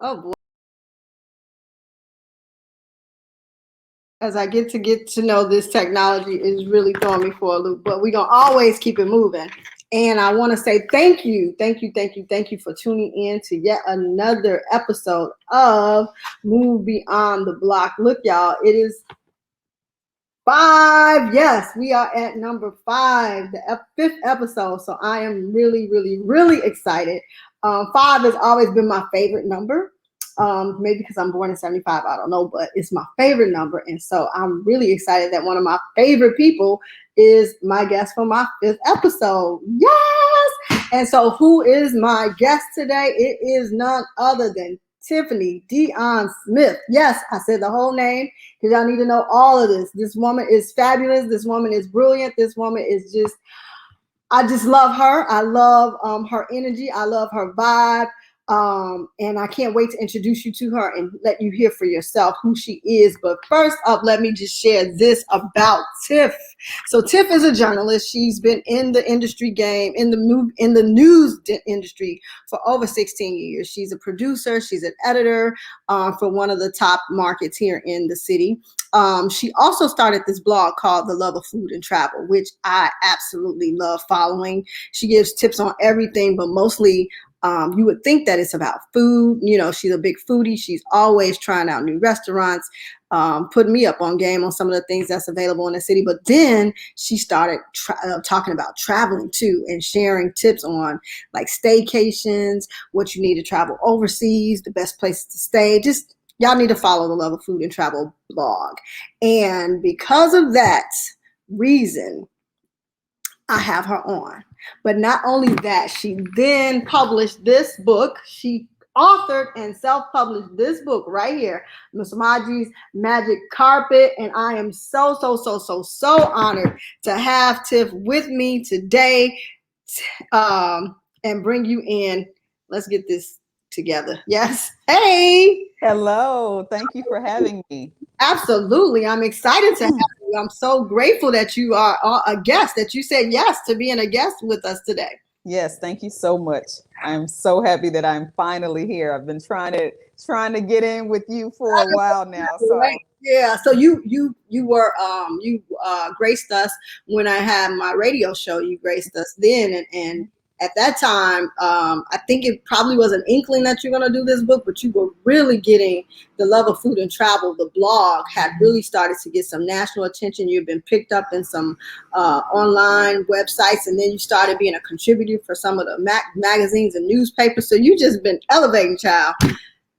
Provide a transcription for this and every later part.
Oh boy. As I get to know this technology is really throwing me for a loop, but we're gonna always keep it moving. And I want to say thank you, thank you, thank you, thank you for tuning in to yet another episode of Move Beyond the Block. Look, y'all, it is 5. Yes, we are at number 5, the fifth episode. So I am really, really, really excited. 5 has always been my favorite number. Maybe because I'm born in 75, I don't know, but it's my favorite number. And so I'm really excited that one of my favorite people is my guest for my 5th episode. Yes! And so who is my guest today? It is none other than Tiffany Dionne Smith. Yes, I said the whole name because y'all need to know all of this. This woman is fabulous. This woman is brilliant. This woman is just, I just love her. I love her energy. I love her vibe. And I can't wait to introduce you to her and let you hear for yourself who she is. But first up, let me just share this about Tiff. So Tiff is a journalist. She's been in the industry game, in the news industry for over 16 years. She's a producer. She's an editor for one of the top markets here in the city. She also started this blog called The Love of Food and Travel, which I absolutely love following. She gives tips on everything, but mostly you would think that it's about food. You know, she's a big foodie. She's always trying out new restaurants, putting me up on game on some of the things that's available in the city. But then she started talking about traveling too and sharing tips on like staycations, what you need to travel overseas, the best places to stay. Just y'all need to follow the Love of Food and Travel blog. And because of that reason, I have her on. But not only that, she then published this book. She authored and self-published this book right here, Miss Maji's Magic Carpet. And I am so, so, so, so, so honored to have Tiff with me today and bring you in. Let's get this together. Yes. Hey. Hello. Thank you for having me. Absolutely. I'm excited to have you. I'm so grateful that you are a guest, that you said yes to being a guest with us today. Yes, thank you so much. I'm so happy that I'm finally here. I've been trying to get in with you for a while now. Right. Yeah. So you were you graced us when I had my radio show. You graced us then, and at that time, I think it probably was an inkling that you're going to do this book, but you were really getting the Love of Food and Travel. The blog had really started to get some national attention. You've been picked up in some online websites, and then you started being a contributor for some of the magazines and newspapers. So you just been elevating, child.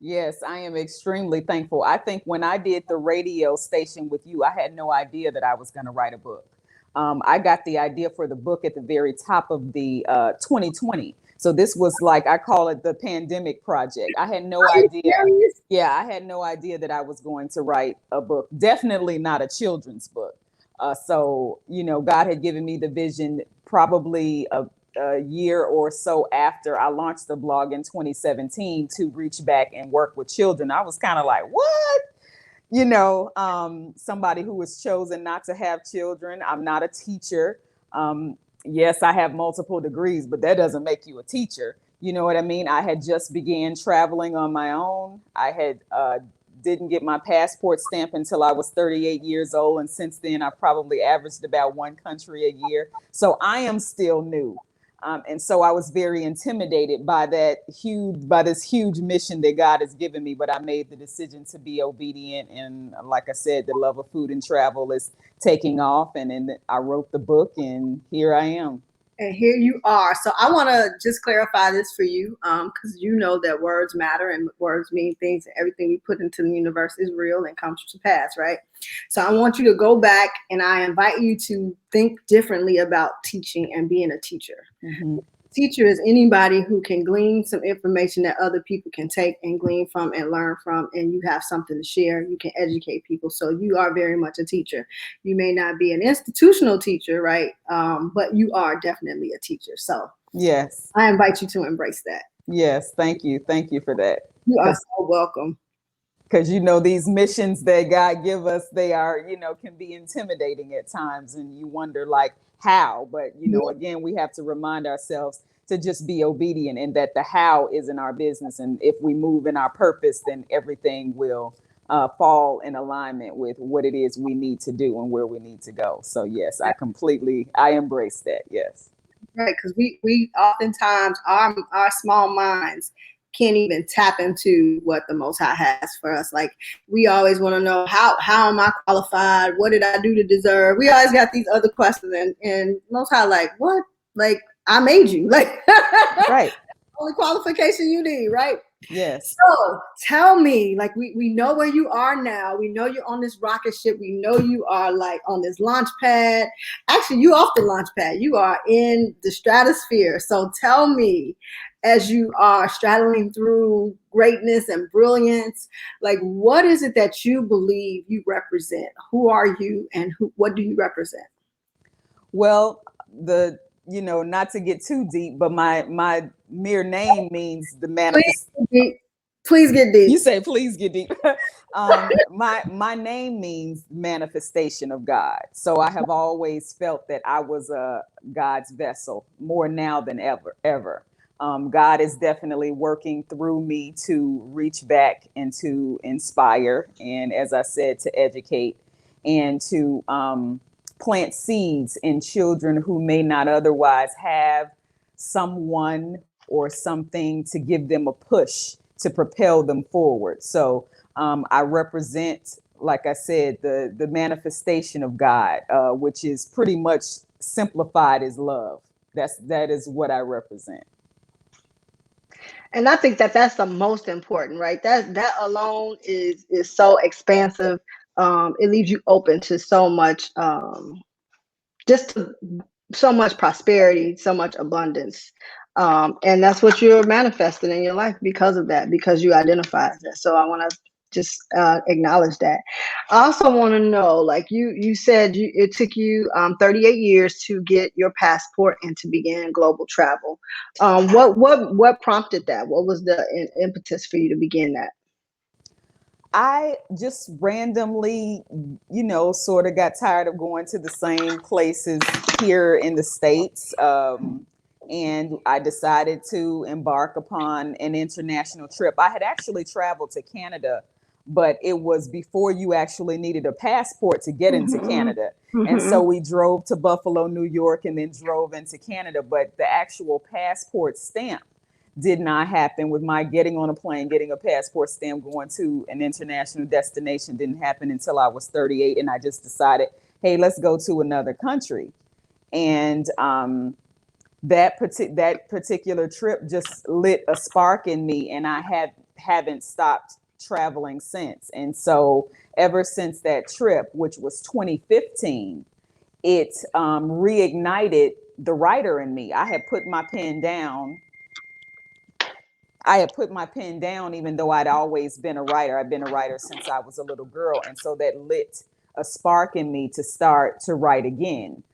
Yes, I am extremely thankful. I think when I did the radio station with you, I had no idea that I was going to write a book. I got the idea for the book at the very top of the 2020. So this was like, I call it the pandemic project. I had no idea. Yeah, I had no idea that I was going to write a book. Definitely not a children's book. So, God had given me the vision probably a year or so after I launched the blog in 2017 to reach back and work with children. I was kind of like, what? Somebody who was chosen not to have children. I'm not a teacher. Yes, I have multiple degrees, but that doesn't make you a teacher. You know what I mean? I had just began traveling on my own. I had didn't get my passport stamp until I was 38 years old. And since then, I've probably averaged about one country a year. So I am still new. And so I was very intimidated by this huge mission that God has given me. But I made the decision to be obedient. And like I said, the Love of Food and Travel is taking off. And then I wrote the book, and here I am. And here you are. So I want to just clarify this for you, because you know that words matter and words mean things, and everything we put into the universe is real and comes to pass, right? So I want you to go back, and I invite you to think differently about teaching and being a teacher. Mm-hmm. Teacher is anybody who can glean some information that other people can take and glean from and learn from, and you have something to share. You can educate people. So you are very much a teacher. You may not be an institutional teacher, right? But you are definitely a teacher. So yes, I invite you to embrace that. Yes, thank you for that. You are so welcome. Because these missions that God give us, they are can be intimidating at times, and you wonder like how. But again, we have to remind ourselves to just be obedient, and that the how isn't our business. And if we move in our purpose, then everything will fall in alignment with what it is we need to do and where we need to go. So yes, I embrace that. Yes. Right, because we oftentimes our small minds can't even tap into what the Most High has for us. Like, we always want to know how am I qualified? What did I do to deserve? We always got these other questions, and Most High, like, what? Like, I made you, like, right. Only qualification you need, right? Yes. So tell me, like, we know where you are now. We know you're on this rocket ship. We know you are like on this launch pad. Actually, you off the launch pad. You are in the stratosphere. So tell me, as you are straddling through greatness and brilliance, like, what is it that you believe you represent? Who are you, and what do you represent? Well, not to get too deep, but my mere name means the manifest. Please get deep. You say, please get deep. My name means manifestation of God. So I have always felt that I was a God's vessel, more now than ever. God is definitely working through me to reach back and to inspire, and, as I said, to educate and to plant seeds in children who may not otherwise have someone or something to give them a push to propel them forward. So I represent, like I said, the manifestation of God, which is pretty much simplified as love. That is what I represent. And I think that that's the most important, right? That alone is so expansive. It leaves you open to so much, so much prosperity, so much abundance. And that's what you're manifesting in your life because of that, because you identify as that. So I want to just acknowledge that. I also want to know, like, you said it took you 38 years to get your passport and to begin global travel. What prompted that? What was the impetus for you to begin that? I just randomly, sort of got tired of going to the same places here in the States. And I decided to embark upon an international trip. I had actually traveled to Canada, but it was before you actually needed a passport to get into Canada. And so we drove to Buffalo, New York, and then drove into Canada. But the actual passport stamp did not happen. With my getting on a plane, getting a passport stamp, going to an international destination didn't happen until I was 38. And I just decided, hey, let's go to another country. And that particular trip just lit a spark in me, and I haven't stopped traveling since. And so ever since that trip, which was 2015, it reignited the writer in me. I had put my pen down, even though I'd always been a writer. I've been a writer since I was a little girl. And so that lit a spark in me to start to write again.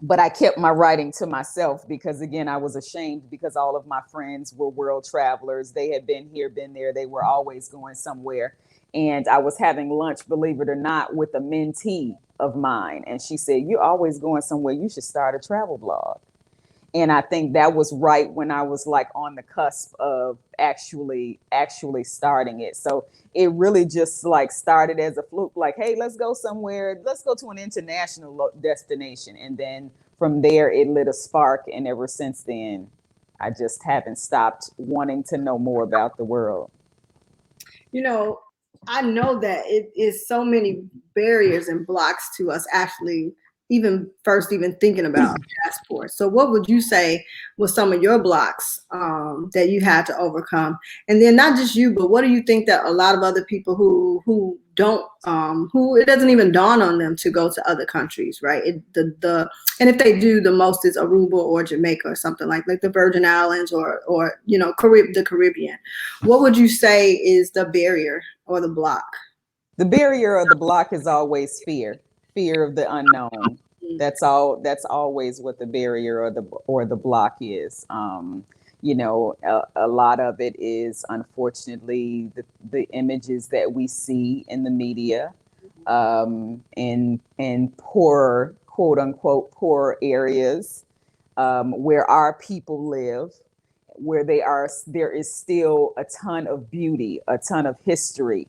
But I kept my writing to myself because, again, I was ashamed, because all of my friends were world travelers. They had been here, been there. They were always going somewhere. And I was having lunch, believe it or not, with a mentee of mine. And she said, "You're always going somewhere. You should start a travel blog." And I think that was right when I was like on the cusp of actually starting it. So it really just like started as a fluke, like, hey, let's go somewhere. Let's go to an international destination. And then from there, it lit a spark. And ever since then, I just haven't stopped wanting to know more about the world. I know that it is so many barriers and blocks to us actually even thinking about passports. So what would you say was some of your blocks that you had to overcome? And then not just you, but what do you think that a lot of other people who don't, who it doesn't even dawn on them to go to other countries, right? And if they do, the most is Aruba or Jamaica or something like the Virgin Islands or the Caribbean. What would you say is the barrier or the block? The barrier or the block is always fear of the unknown. That's always what the barrier or the block is. A lot of it is, unfortunately, the images that we see in the media, in poor, quote unquote, poor areas, where our people live, where there is still a ton of beauty, a ton of history,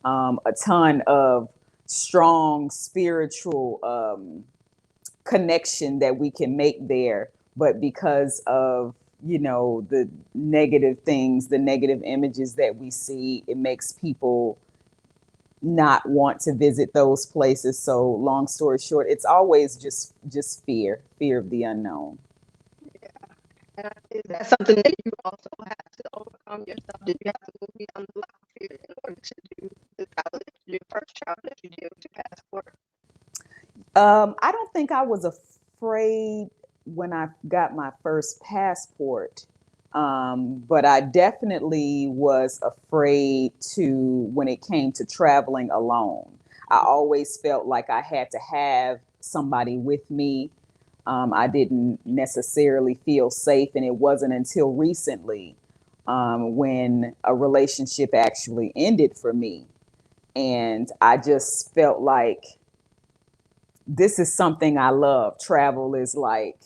a ton of strong spiritual connection that we can make there. But because of, the negative things, the negative images that we see, it makes people not want to visit those places. So long story short, it's always just fear of the unknown. And is that something that you also have to overcome yourself? Did you have to move beyond the block fear in order to do the travel, your first travel that you did with your passport? I don't think I was afraid when I got my first passport, but I definitely was afraid when it came to traveling alone. I always felt like I had to have somebody with me. I didn't necessarily feel safe, and it wasn't until recently when a relationship actually ended for me. And I just felt like this is something I love. Travel is like,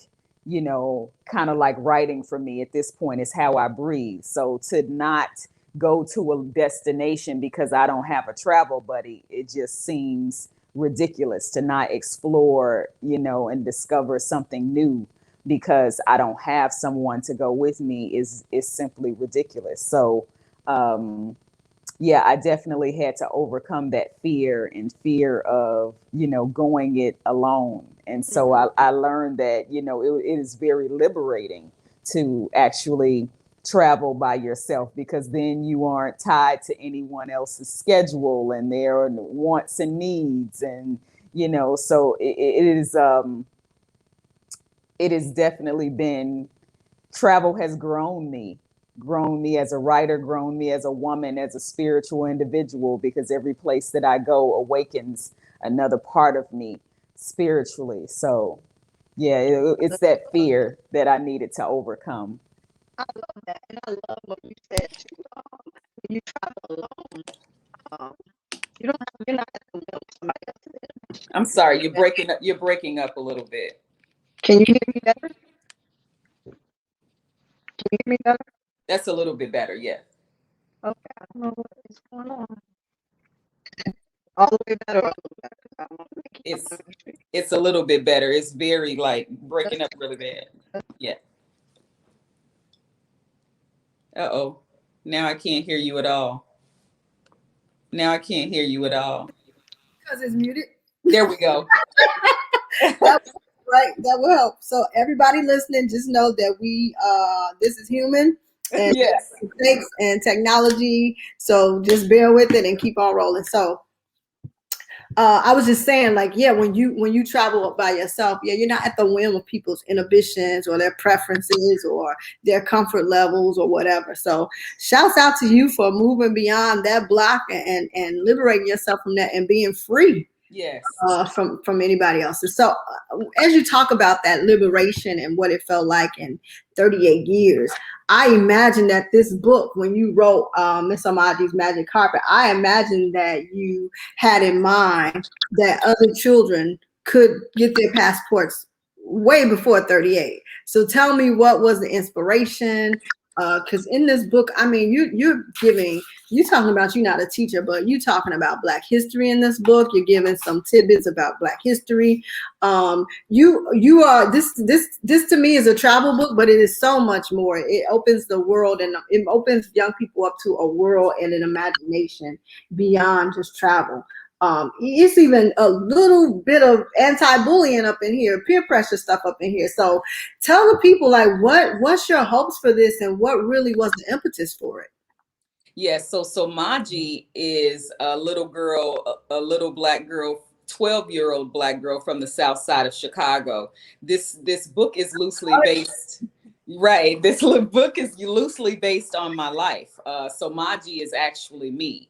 kind of like writing for me at this point, is how I breathe. So to not go to a destination because I don't have a travel buddy, it just seems ridiculous to not explore, and discover something new because I don't have someone to go with me is simply ridiculous. So, yeah, I definitely had to overcome that fear of, going it alone. And so I learned that, it is very liberating to actually travel by yourself, because then you aren't tied to anyone else's schedule and their wants and needs. And, so it has definitely been, travel has grown me as a writer, grown me as a woman, as a spiritual individual, because every place that I go awakens another part of me spiritually. So, yeah, it's that fear that I needed to overcome. I love that, and I love what you said too. When you travel alone, um, you're not at the will of somebody else. I'm sorry, you're breaking up. You're breaking up a little bit. Can you hear me better? Can you hear me better? That's a little bit better. Yeah. Okay, I don't know what is going on. All the way better, all the way better. 'Cause I don't want to make It's it's a little bit better. It's very like breaking up really bad. Yeah. Uh-oh. Now I can't hear you at all. Now I can't hear you at all. because it's muted. There we go. That, right, that will help. So everybody listening, just know that this is human and Yes. mistakes and technology. So just bear with it and keep on rolling. So I was just saying, like, yeah, when you travel by yourself, yeah, you're not at the whim of people's inhibitions or their preferences or their comfort levels or whatever. So shouts out to you for moving beyond that block and liberating yourself from that and being free Yes. from anybody else's. So as you talk about that liberation and what it felt like in 38 years, I imagine that this book, when you wrote Miss Amaji's Magic Carpet, I imagine that you had in mind that other children could get their passports way before 38. So tell me, what was the inspiration? Because in this book, I mean, you talking about, you're not a teacher, but you talking about Black history in this book. You're giving some tidbits about Black history. You are this to me is a travel book, but it is so much more. It opens the world, and it opens young people up to a world and an imagination beyond just travel. It's even a little bit of anti-bullying up in here, peer pressure stuff up in here. So tell the people, like, what's your hopes for this and what really was the impetus for it? Yes. So Maji is a little girl, a little Black girl, 12-year-old Black girl from the South Side of Chicago. This book is loosely based. Right. Book is loosely based on my life. So Maji is actually me.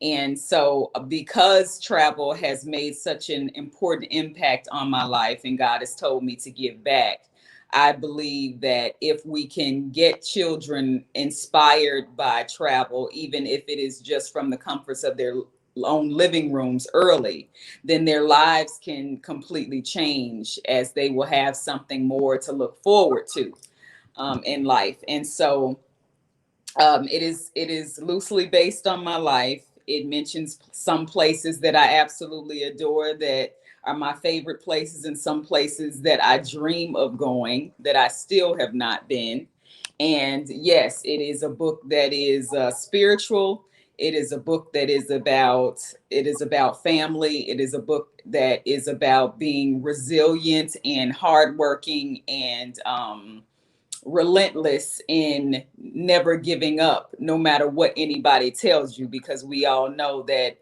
And so, because travel has made such an important impact on my life and God has told me to give back, I believe that if we can get children inspired by travel, even if it is just from the comforts of their own living rooms early, then their lives can completely change, as they will have something more to look forward to in life. And so it is loosely based on my life. It mentions some places that I absolutely adore, that are my favorite places, and some places that I dream of going that I still have not been. And yes, it is a book that is spiritual. It is a book that is about family. It is a book that is about being resilient and hardworking, and relentless in never giving up, no matter what anybody tells you, because we all know that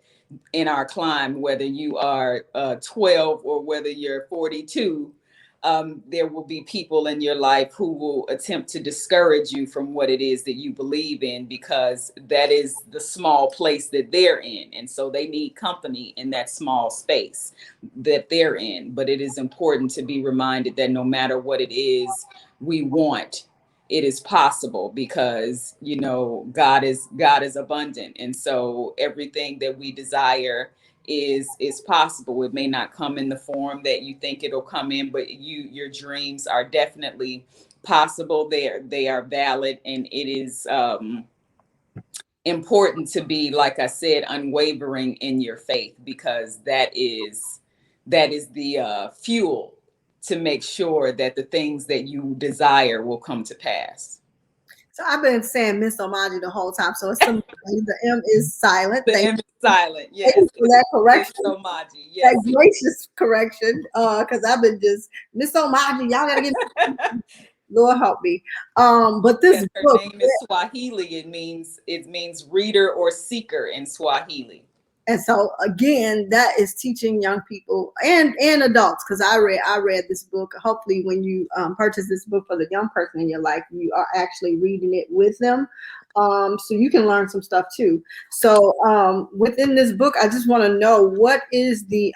in our climb, whether you are 12 or whether you're 42, there will be people in your life who will attempt to discourage you from what it is that you believe in, because that is the small place that they're in. And so they need company in that small space that they're in. But it is important to be reminded that no matter what it is we want, it is possible, because God is abundant. And so everything that we desire is possible. It may not come in the form that you think it'll come in, but your dreams are definitely possible. They are valid. And it is important to be, like I said, unwavering in your faith, because that is the fuel to make sure that the things that you desire will come to pass. So I've been saying Miss Omaji the whole time. So it's the M is silent. The Thank M is silent. you Yes, for that it's correction. Somaji. That Yes. gracious correction. Because I've been just Miss Omaji, y'all gotta get Lord help me. But this Yes, her book, name is Swahili. It means reader or seeker in Swahili. and so again, that is teaching young people and adults. Because I read this book. Hopefully, when you purchase this book for the young person in your life, you are actually reading it with them, so you can learn some stuff too. So within this book, I just want to know what is the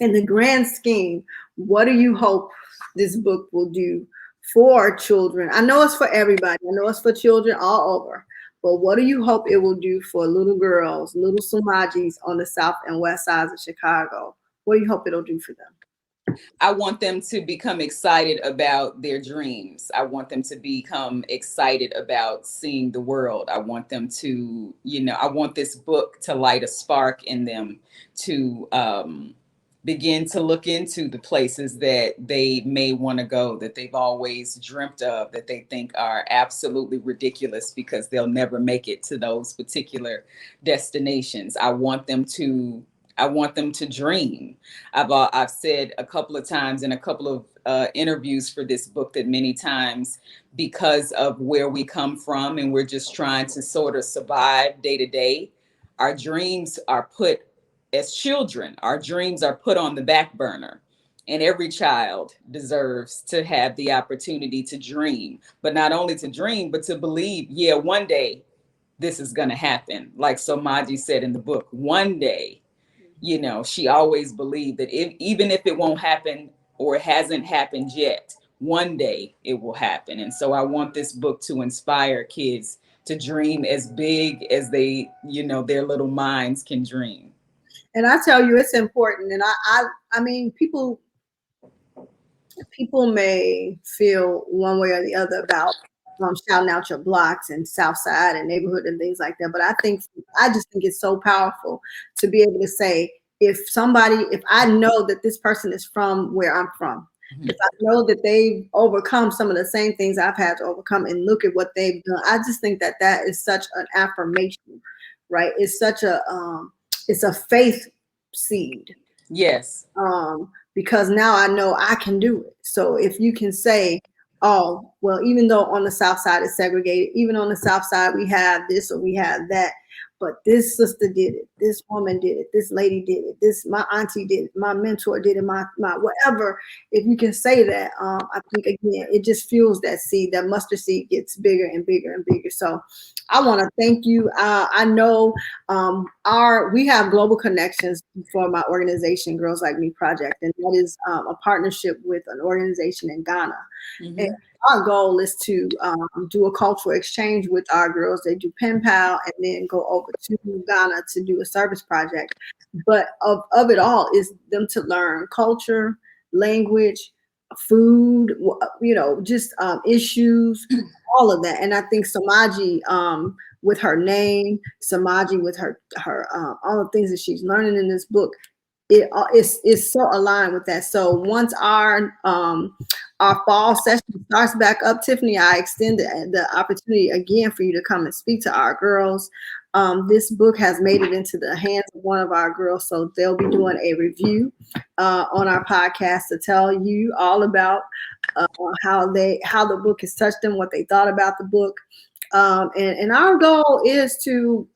in the grand scheme, what do you hope this book will do for children? I know it's for everybody. I know it's for children all over. But what do you hope it will do for little girls, little Somajis on the south and west sides of Chicago? What do you hope it'll do for them? I want them to become excited about their dreams. I want them to become excited about seeing the world. I want them to, I want this book to light a spark in them to begin to look into the places that they may want to go, that they've always dreamt of, that they think are absolutely ridiculous because they'll never make it to those particular destinations. I want them to dream. I've said a couple of times in a couple of interviews for this book that many times, because of where we come from and we're just trying to sort of survive day to day, our dreams are put, as children, our dreams are put on the back burner. And every child deserves to have the opportunity to dream, but not only to dream, but to believe, yeah, one day this is going to happen. Like Somaji said in the book, one day, she always believed that even if it won't happen or it hasn't happened yet, one day it will happen. And so I want this book to inspire kids to dream as big as their little minds can dream. And I tell you, it's important. And I mean, people may feel one way or the other about shouting out your blocks and South Side and neighborhood and things like that. But I just think it's so powerful to be able to say, if I know that this person is from where I'm from, Mhm. if I know that they've overcome some of the same things I've had to overcome and look at what they've done, I just think that that is such an affirmation, right? It's a faith seed. Yes. Because now I know I can do it. So if you can say, oh, well, even though on the South Side it's segregated, even on the South Side we have this or we have that, but this sister did it, this woman did it, this lady did it, this my auntie did it, my mentor did it, my whatever. If you can say that, I think again it just fuels that seed. That mustard seed gets bigger and bigger and bigger. So I want to thank you. I know we have global connections for my organization, Girls Like Me Project, and that is a partnership with an organization in Ghana. And Mhm. our goal is to do a cultural exchange with our girls. They do pen pal and then go over to Ghana to do a service project. But of it all is them to learn culture, language, food, just issues, all of that. And I think Samaji, with her name, Samaji with her all the things that she's learning in this book, it's so aligned with that. So once our fall session starts back up, Tiffany, I extend the opportunity again for you to come and speak to our girls. This book has made it into the hands of one of our girls, so they'll be doing a review on our podcast to tell you all about how the book has touched them, what they thought about the book. And our goal is to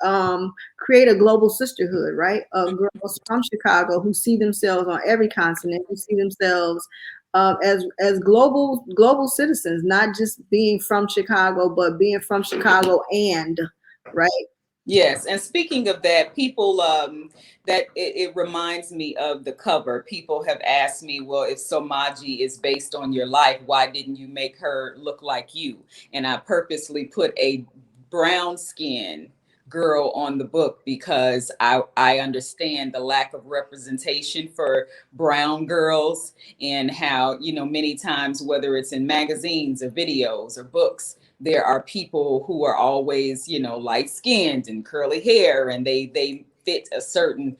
create a global sisterhood, right? Of girls from Chicago who see themselves on every continent, who see themselves as global citizens, not just being from Chicago, but being from Chicago and right. Yes, and speaking of that, people that it reminds me of the cover. People have asked me, well, if Somaji is based on your life, why didn't you make her look like you? And I purposely put a brown skin girl on the book because I understand the lack of representation for brown girls, and how, many times, whether it's in magazines or videos or books, there are people who are always, light skinned and curly hair, and they fit a certain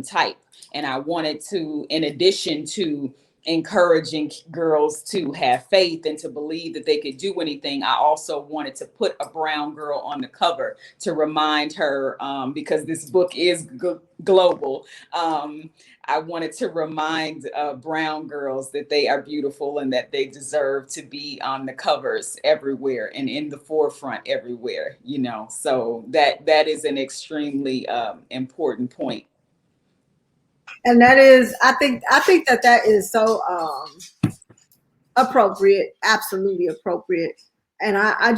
type. And I wanted to, in addition to encouraging girls to have faith and to believe that they could do anything, I also wanted to put a brown girl on the cover to remind her, because this book is global. I wanted to remind brown girls that they are beautiful and that they deserve to be on the covers everywhere and in the forefront everywhere, so that is an extremely important point. And that is, I think that is so appropriate, absolutely appropriate. And I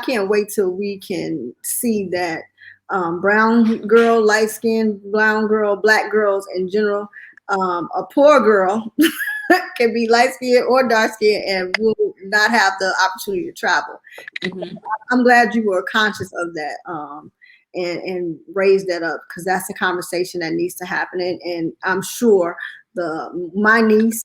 can't wait till we can see that brown girl, light skinned brown girl, black girls in general, a poor girl can be light skinned or dark skinned and will not have the opportunity to travel. Mm-hmm. I'm glad you were conscious of that. And raise that up, because that's a conversation that needs to happen. And I'm sure my niece,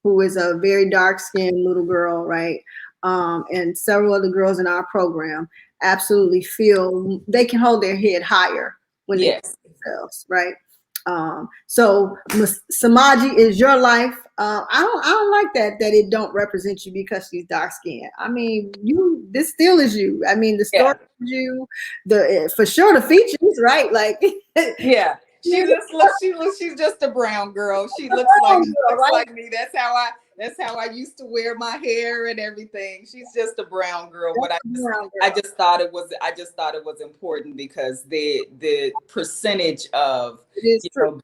who is a very dark-skinned little girl, right, and several other girls in our program absolutely feel they can hold their head higher when they see themselves, right? So Samaji is your life. I don't like that it don't represent you because she's dark skinned. I mean, this still is you. I mean, the story is you, for sure the features, right? Like yeah. She's just a brown girl. She looks like me. That's how I used to wear my hair and everything. She's just a brown girl, but I just thought it was important because the percentage of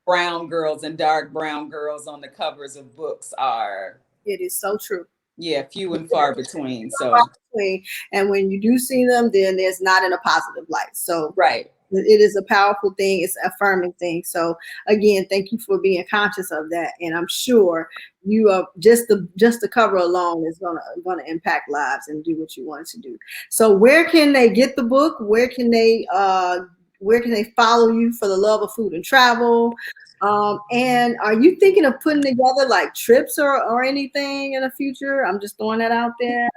brown girls and dark brown girls on the covers of books it is so true. Yeah, few and far between. And when you do see them, then there's not in a positive light. So right. It is a powerful thing. It's an affirming thing. So again, thank you for being conscious of that. And I'm sure you are just the cover alone is gonna impact lives and do what you want to do. So where can they get the book? Where can they follow you for the love of food and travel? And are you thinking of putting together like trips or anything in the future? I'm just throwing that out there.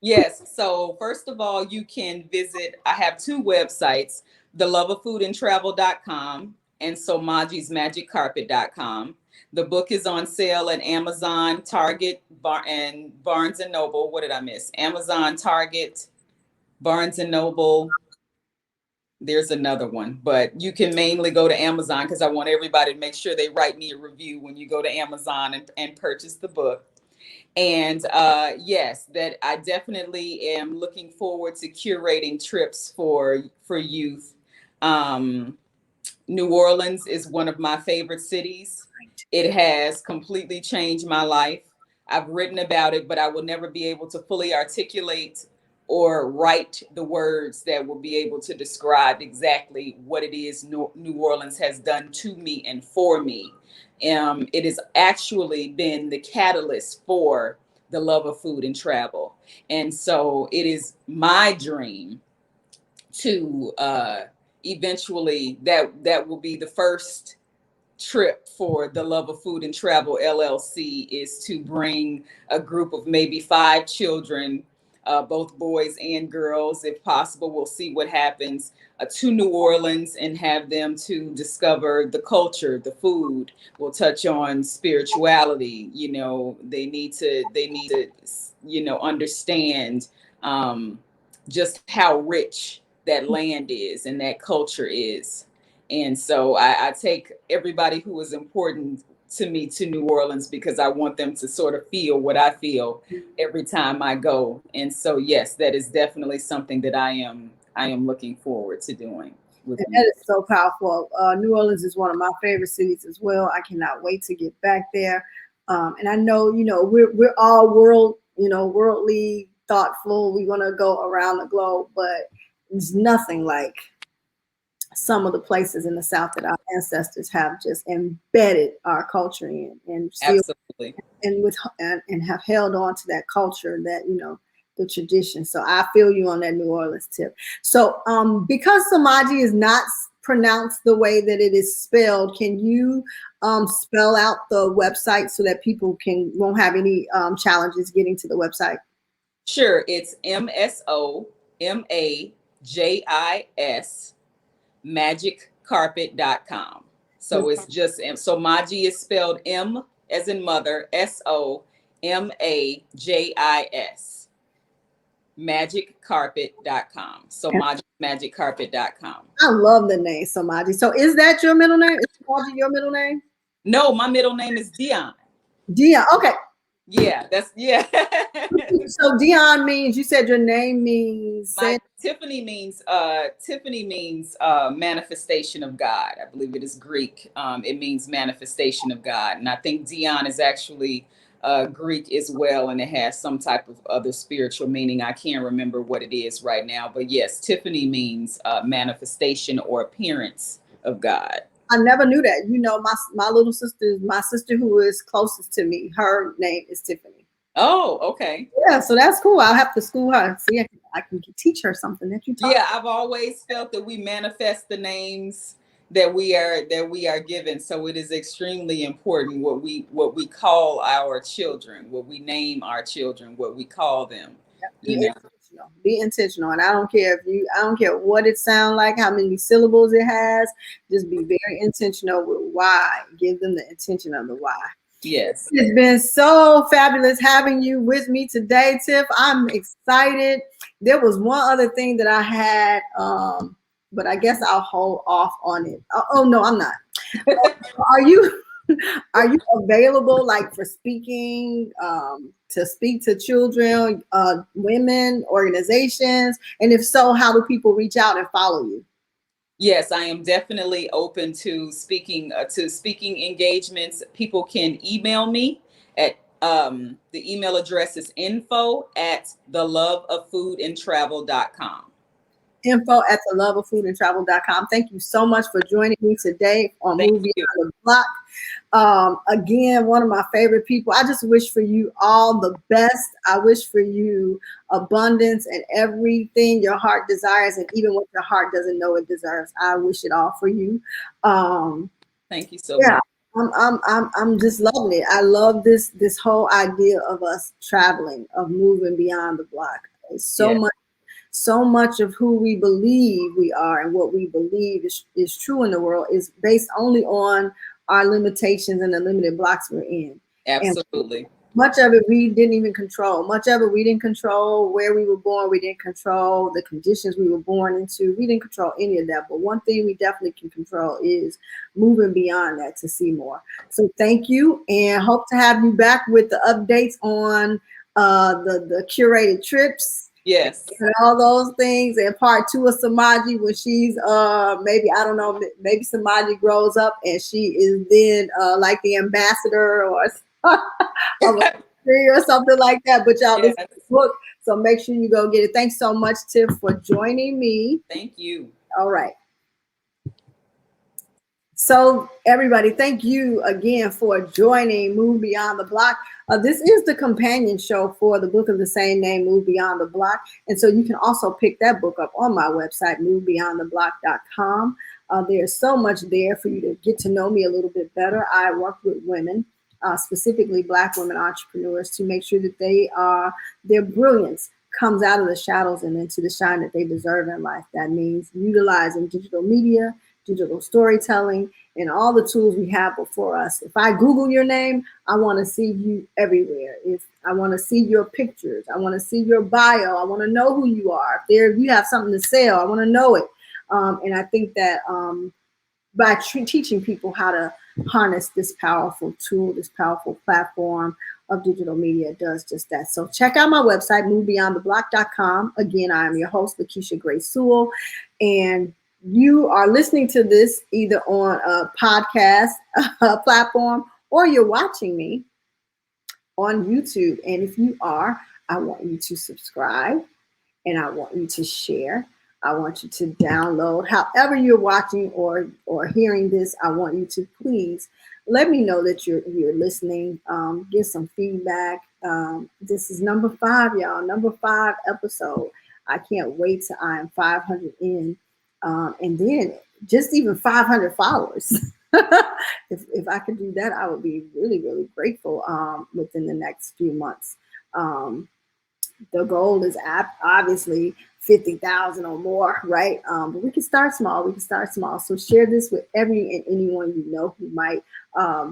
Yes. So first of all, you can visit, I have two websites, theloveoffoodandtravel.com and somajismagiccarpet.com. The book is on sale at Amazon, Target, and Barnes and Noble. What did I miss? Amazon, Target, Barnes and Noble. There's another one, but you can mainly go to Amazon because I want everybody to make sure they write me a review when you go to Amazon and purchase the book. And yes, that I definitely am looking forward to curating trips for youth. New Orleans is one of my favorite cities. It has completely changed my life. I've written about it, but I will never be able to fully articulate or write the words that will be able to describe exactly what it is New Orleans has done to me and for me. It has actually been the catalyst for the love of food and travel. And so it is my dream to eventually that will be the first trip for the Love of Food and Travel LLC, is to bring a group of maybe 5 children, both boys and girls, if possible. We'll see what happens, to New Orleans and have them to discover the culture, the food. We'll touch on spirituality. You know, they need to, you know, understand just how rich that land is and that culture is. And so I take everybody who is important to me to New Orleans, because I want them to sort of feel what I feel every time I go. And so, yes, that is definitely something that I am looking forward to doing. And that is so powerful. New Orleans is one of my favorite cities as well. I cannot wait to get back there. And I know, you know, we're all worldly, thoughtful. We want to go around the globe, but there's nothing like some of the places in the South that our ancestors have just embedded our culture in, and still, absolutely, and have held on to that culture, that, you know, the tradition. So I feel you on that New Orleans tip. So because Samaji is not pronounced the way that it is spelled, can you spell out the website so that people won't have any challenges getting to the website? Sure. It's MSOMAJIS magiccarpet.com. So it's just, so Maji is spelled M as in mother, SOMAJIS magiccarpet.com. So magiccarpet.com. I love the name Samaji. So is that your middle name? Is Samaji your middle name? No, my middle name is Dion. Dion. Okay. Yeah, that's, yeah. So Dion means, you said your name means, Tiffany means manifestation of God. I believe it is Greek. It means manifestation of God. And I think Dion is actually Greek as well, and it has some type of other spiritual meaning. I can't remember what it is right now, but yes, Tiffany means manifestation or appearance of God. I never knew that. You know, my little sister, my sister who is closest to me, her name is Tiffany. Oh, okay. Yeah, so that's cool. I'll have to school her. See, I can teach her something that you taught. Yeah, I've always felt that we manifest the names that we are given. So it is extremely important what we call our children, what we name our children, what we call them. Be intentional. And I don't care what it sounds like, how many syllables it has. Just be very intentional with why. Give them the intention of the why. Yes. It's been so fabulous having you with me today, Tiff. I'm excited. There was one other thing that I had, but I guess I'll hold off on it. Oh no, I'm not. Are you available, like, for speaking, to speak to children, women, organizations? And if so, how do people reach out and follow you? Yes, I am definitely open to speaking engagements. People can email me at the email address is info@theloveoffoodandtravel.com. info@theloveoffoodandtravel.com. Thank you so much for joining me today on Move Beyond the Block. Again, one of my favorite people. I just wish for you all the best. I wish for you abundance and everything your heart desires, and even what your heart doesn't know it deserves. I wish it all for you. Thank you so much. I'm just loving it. I love this whole idea of us traveling, of moving beyond the block. It's so much of who we believe we are and what we believe is true in the world is based only on our limitations and the limited blocks we're in. Absolutely. And much of it we didn't even control. Much of it we didn't control where we were born. We didn't control the conditions we were born into. We didn't control any of that. But one thing we definitely can control is moving beyond that to see more. So thank you, and hope to have you back with the updates on the curated trips. Yes. And all those things, and part 2 of Samaji, when she's maybe, I don't know, maybe Samaji grows up and she is then like the ambassador or of a country or something like that. But y'all, this book, so make sure you go get it. Thanks so much, Tiff, for joining me. Thank you. All right. So, everybody, thank you again for joining Move Beyond the Block. This is the companion show for the book of the same name, Move Beyond the Block. And so you can also pick that book up on my website, movebeyondtheblock.com. There's so much there for you to get to know me a little bit better. I work with women, specifically Black women entrepreneurs, to make sure that their brilliance comes out of the shadows and into the shine that they deserve in life. That means utilizing digital media, digital storytelling, and all the tools we have before us. If I Google your name, I want to see you everywhere. If I want to see your pictures, I want to see your bio, I want to know who you are. If you have something to sell, I want to know it. And I think that by teaching people how to harness this powerful tool, this powerful platform of digital media, does just that. So check out my website, movebeyondtheblock.com. Again, I am your host, Lakeisha Gray-Sewell, and you are listening to this either on a podcast platform or you're watching me on YouTube. And if you are, I want you to subscribe and I want you to share. I want you to download. However you're watching or hearing this, I want you to please let me know that you're listening. Give some feedback. This is number 5, y'all. Number 5 episode. I can't wait till I am 500 in. And then just even 500 followers. If I could do that, I would be really, really grateful within the next few months. The goal is obviously 50,000 or more, right? But we can start small. So share this with every and anyone you know who might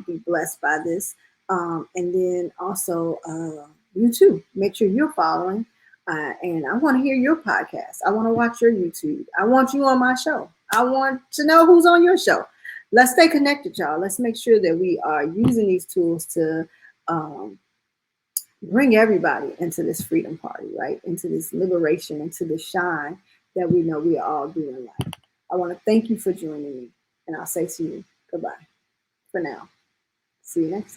be blessed by this. And then also you too. Make sure you're following. And I want to hear your podcast. I want to watch your YouTube. I want you on my show. I want to know who's on your show. Let's stay connected, y'all. Let's make sure that we are using these tools to bring everybody into this freedom party, right? Into this liberation, into the shine that we know we are all doing life. I want to thank you for joining me. And I'll say to you, goodbye for now. See you next time.